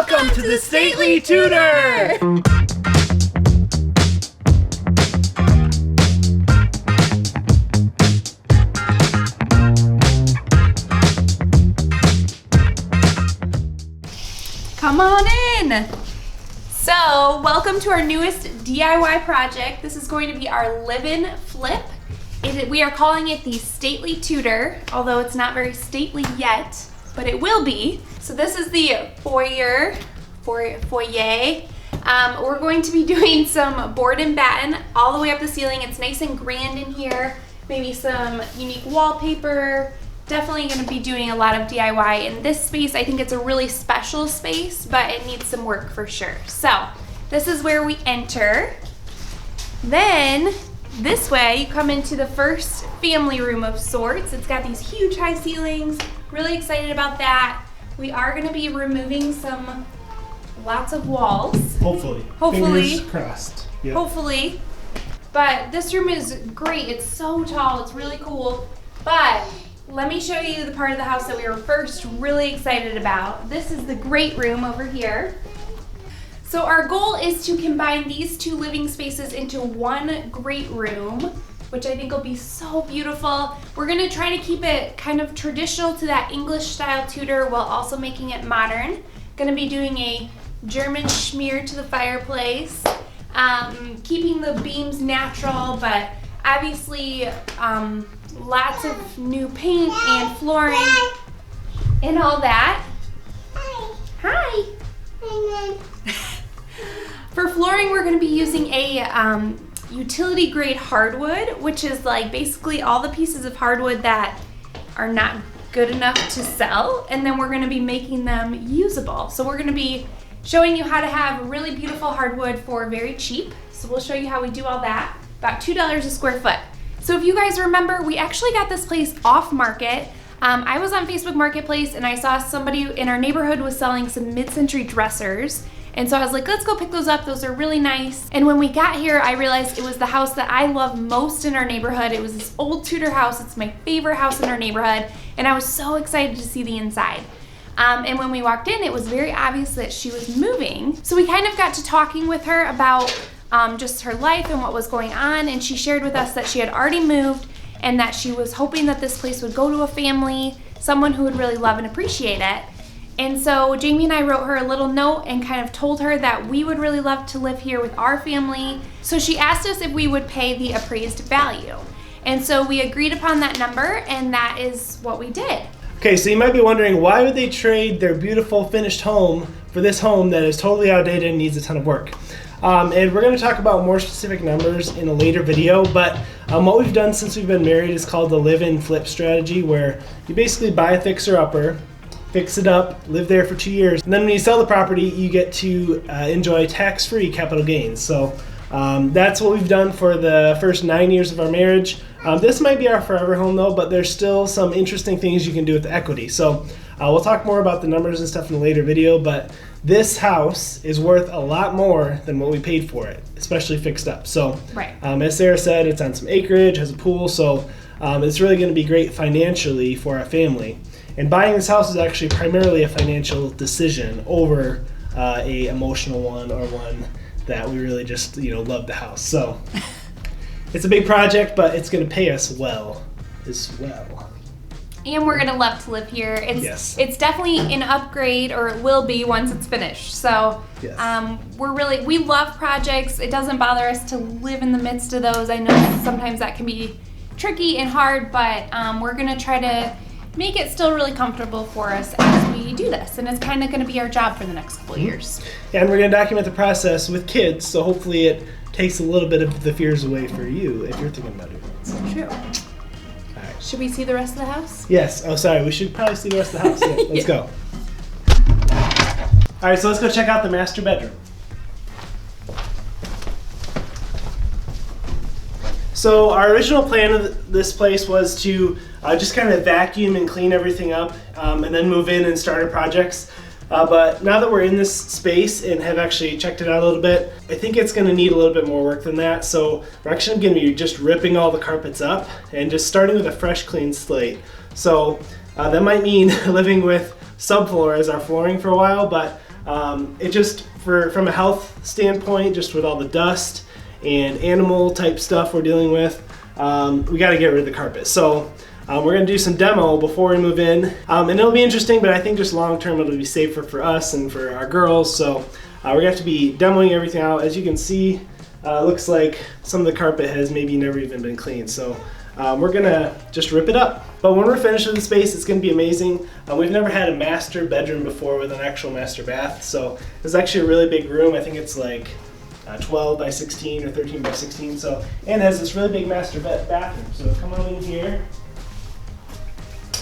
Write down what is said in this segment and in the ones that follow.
Welcome to the Stately Tudor! Come on in! So, welcome to our newest DIY project. This is going to be our live-in flip. We are calling it the Stately Tudor, although it's not very stately yet, but it will be. So this is the foyer. We're going to be doing some board and batten all the way up the ceiling. It's nice and grand in here. Maybe some unique wallpaper. Definitely going to be doing a lot of DIY in this space. I think it's a really special space, but it needs some work for sure. So this is where we enter. Then this way you come into the first family room of sorts. It's got these huge high ceilings. Really excited about that. We are going to be removing lots of walls. Hopefully. Fingers crossed. Yep. Hopefully. But this room is great. It's so tall. It's really cool. But let me show you the part of the house that we were first really excited about. This is the great room over here. So our goal is to combine these two living spaces into one great room, which I think will be so beautiful. We're gonna try to keep it kind of traditional to that English style Tudor while also making it modern. Gonna be doing a German schmear to the fireplace, keeping the beams natural, but obviously lots of new paint and flooring and all that. Hi. Hi. For flooring, we're gonna be using a utility grade hardwood, which is like basically all the pieces of hardwood that are not good enough to sell, and then we're going to be making them usable. So we're going to be showing you how to have really beautiful hardwood for very cheap. So we'll show you how we do all that. About $2 a square foot. So if you guys remember, we actually got this place off market. I was on Facebook Marketplace and I saw somebody in our neighborhood was selling some mid-century dressers. And so I was like, let's go pick those up. Those are really nice. And when we got here, I realized it was the house that I love most in our neighborhood. It was this old Tudor house. It's my favorite house in our neighborhood. And I was so excited to see the inside. And when we walked in, it was very obvious that she was moving. So we kind of got to talking with her about just her life and what was going on. And she shared with us that she had already moved and that she was hoping that this place would go to a family, someone who would really love and appreciate it. And so Jamie and I wrote her a little note and kind of told her that we would really love to live here with our family. So she asked us if we would pay the appraised value. And so we agreed upon that number, and that is what we did. Okay, so you might be wondering, why would they trade their beautiful finished home for this home that is totally outdated and needs a ton of work? And we're going to talk about more specific numbers in a later video, but what we've done since we've been married is called the live-in flip strategy, where you basically buy a fixer-upper, fix it up, live there for 2 years, and then when you sell the property, you get to enjoy tax-free capital gains. So that's what we've done for the first 9 years of our marriage. This might be our forever home though, but there's still some interesting things you can do with the equity. So we'll talk more about the numbers and stuff in a later video, but this house is worth a lot more than what we paid for it, especially fixed up. So right. As Sarah said, it's on some acreage, has a pool, so it's really going to be great financially for our family. And buying this house is actually primarily a financial decision over a emotional one, or one that we really just love the house. So it's a big project, but it's going to pay us well as well. And we're going to love to live here. It's definitely an upgrade, or it will be once it's finished. So yes. We love projects. It doesn't bother us to live in the midst of those. I know sometimes that can be tricky and hard, but we're going to try to make it still really comfortable for us as we do this. And it's kind of going to be our job for the next couple of years. Yeah, and we're going to document the process with kids, so hopefully it takes a little bit of the fears away for you if you're thinking about doing it. So. True. All right. Should we see the rest of the house? Yes. Oh, sorry. We should probably see the rest of the house. Yeah, let's go. All right, so let's go check out the master bedroom. So our original plan of this place was to just kind of vacuum and clean everything up and then move in and start our projects. But now that we're in this space and have actually checked it out a little bit, I think it's going to need a little bit more work than that. So we're actually going to be just ripping all the carpets up and just starting with a fresh, clean slate. So that might mean living with subfloor as our flooring for a while, but It just, from a health standpoint, just with all the dust and animal type stuff we're dealing with, we got to get rid of the carpet. So we're going to do some demo before we move in, and it'll be interesting, but I think just long term it'll be safer for us and for our girls. So we're going to have to be demoing everything out. As you can see, it looks like some of the carpet has maybe never even been cleaned. So we're going to just rip it up. But when we're finished with the space, it's going to be amazing. We've never had a master bedroom before with an actual master bath. So it's actually a really big room. I think it's like 12 by 16 or 13 by 16. So, and it has this really big master bathroom. So come on in here.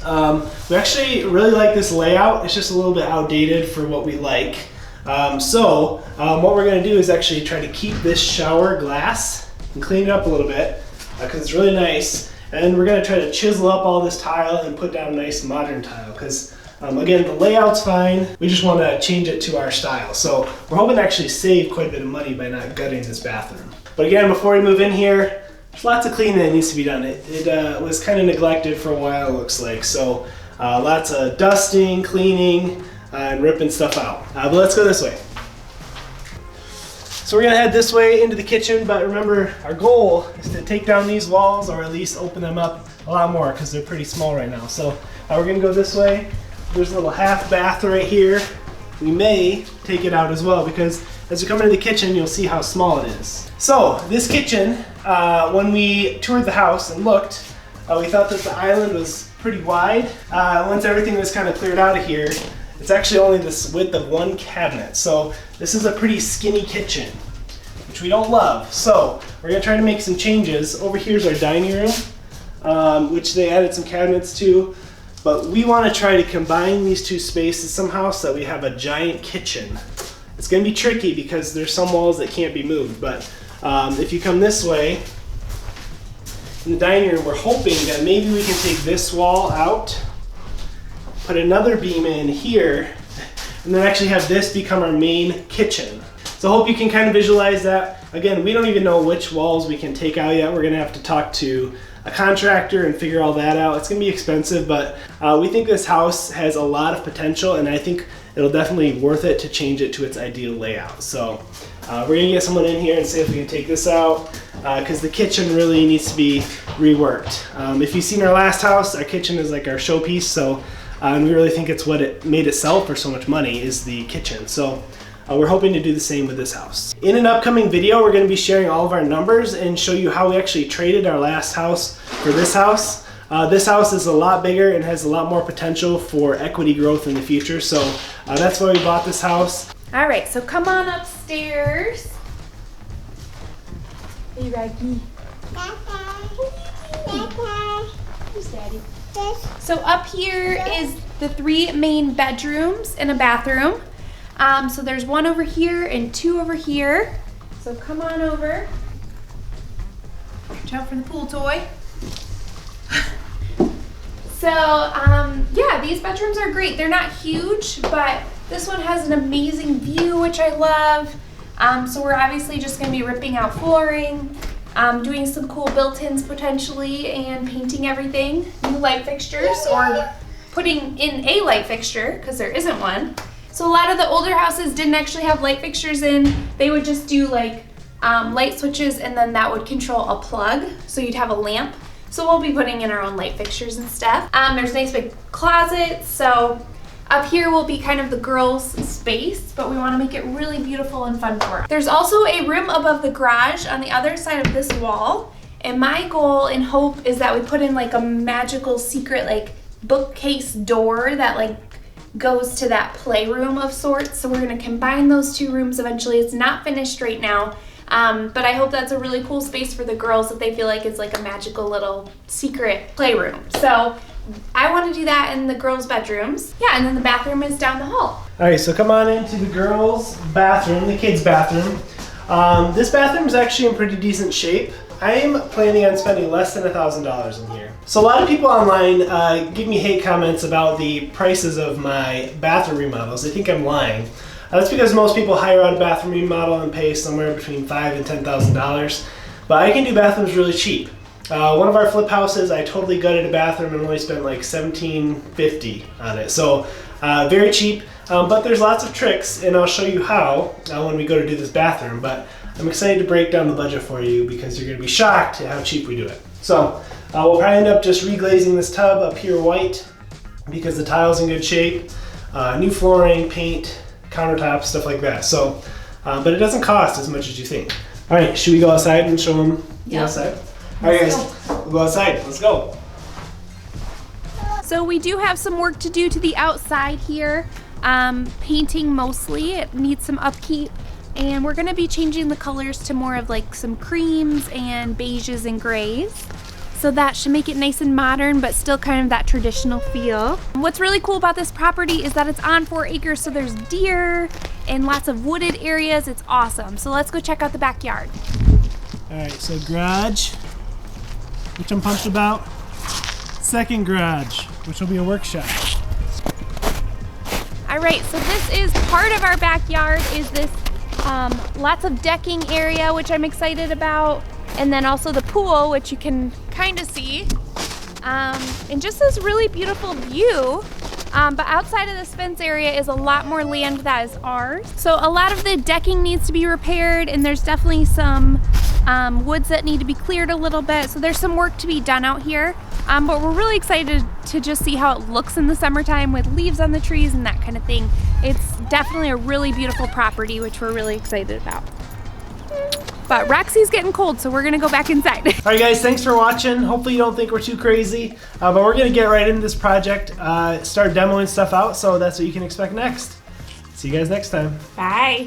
We actually really like this layout. It's just a little bit outdated for what we like. What we're going to do is actually try to keep this shower glass and clean it up a little bit because it's really nice. And we're going to try to chisel up all this tile and put down a nice modern tile because, again, the layout's fine. We just want to change it to our style. So we're hoping to actually save quite a bit of money by not gutting this bathroom. But again, before we move in here, there's lots of cleaning that needs to be done. It was kind of neglected for a while, it looks like. So lots of dusting, cleaning, and ripping stuff out. But let's go this way. So we're gonna head this way into the kitchen, but remember, our goal is to take down these walls or at least open them up a lot more because they're pretty small right now. So we're gonna go this way. There's a little half bath right here. We may take it out as well because as you come into the kitchen, you'll see how small it is. So this kitchen, when we toured the house and looked, we thought that the island was pretty wide. Once everything was kind of cleared out of here, it's actually only this width of one cabinet. So this is a pretty skinny kitchen, which we don't love. So we're gonna try to make some changes. Over here's our dining room, which they added some cabinets to. But we wanna try to combine these two spaces somehow so that we have a giant kitchen. It's gonna be tricky because there's some walls that can't be moved, but if you come this way, in the dining room, we're hoping that maybe we can take this wall out, put another beam in here, and then actually have this become our main kitchen. So I hope you can kind of visualize that. Again, we don't even know which walls we can take out yet. We're gonna have to talk to a contractor and figure all that out. It's gonna be expensive, but we think this house has a lot of potential, and I think it'll definitely be worth it to change it to its ideal layout. So we're gonna get someone in here and see if we can take this out, because the kitchen really needs to be reworked. If you've seen our last house, our kitchen is like our showpiece, so and we really think it's what it made it sell for so much money is the kitchen. So we're hoping to do the same with this house. In an upcoming video, we're going to be sharing all of our numbers and show you how we actually traded our last house for this house. This house is a lot bigger and has a lot more potential for equity growth in the future. So that's why we bought this house. All right, so come on upstairs. Hey, Raggy. Who's Daddy? So up here is the 3 main bedrooms and a bathroom. So there's 1 over here and 2 over here. So come on over. Watch out for the pool toy. So yeah, these bedrooms are great. They're not huge, but this one has an amazing view, which I love. So we're obviously just gonna be ripping out flooring, doing some cool built-ins potentially, and painting everything. New light fixtures, or putting in a light fixture, because there isn't one. So a lot of the older houses didn't actually have light fixtures in. They would just do like light switches, and then that would control a plug. So you'd have a lamp. So we'll be putting in our own light fixtures and stuff. There's nice big closets. So up here will be kind of the girls' space, but we want to make it really beautiful and fun for us. There's also a room above the garage on the other side of this wall. And my goal and hope is that we put in like a magical secret like bookcase door that like goes to that playroom of sorts. So we're gonna combine those 2 rooms eventually. It's not finished right now, but I hope that's a really cool space for the girls that they feel like it's like a magical little secret playroom. So I want to do that in the girls' bedrooms. Yeah, and then the bathroom is down the hall. All right, so come on into the girls' bathroom, the kids' bathroom. This bathroom is actually in pretty decent shape. I am planning on spending less than $1,000 in here. So a lot of people online give me hate comments about the prices of my bathroom remodels. They think I'm lying. That's because most people hire out a bathroom remodel and pay somewhere between $5,000 and $10,000. But I can do bathrooms really cheap. One of our flip houses, I totally gutted a bathroom and only spent like $1,750 on it. So very cheap. But there's lots of tricks, and I'll show you how when we go to do this bathroom. But I'm excited to break down the budget for you because you're going to be shocked at how cheap we do it. So we'll probably end up just reglazing this tub up here white because the tile's in good shape. New flooring, paint, countertops, stuff like that. So, but it doesn't cost as much as you think. All right, should we go outside and show them the outside? All right, guys, we'll go outside. Let's go. So we do have some work to do to the outside here. Painting mostly. It needs some upkeep. And we're gonna be changing the colors to more of like some creams and beiges and grays. So that should make it nice and modern, but still kind of that traditional feel. What's really cool about this property is that it's on 4 acres, so there's deer and lots of wooded areas. It's awesome. So let's go check out the backyard. All right, so garage, which I'm pumped about. Second garage, which will be a workshop. All right, so this is part of our backyard, is this lots of decking area, which I'm excited about. And then also the pool, which you can kind of see. And just this really beautiful view. But outside of this fence area is a lot more land that is ours. So a lot of the decking needs to be repaired, and there's definitely some woods that need to be cleared a little bit. So there's some work to be done out here. But we're really excited to just see how it looks in the summertime with leaves on the trees and that kind of thing. It's definitely a really beautiful property, which we're really excited about. But Roxy's getting cold, so we're gonna go back inside. All right, guys, thanks for watching. Hopefully you don't think we're too crazy, but we're gonna get right into this project, start demoing stuff out, so that's what you can expect next. See you guys next time. Bye.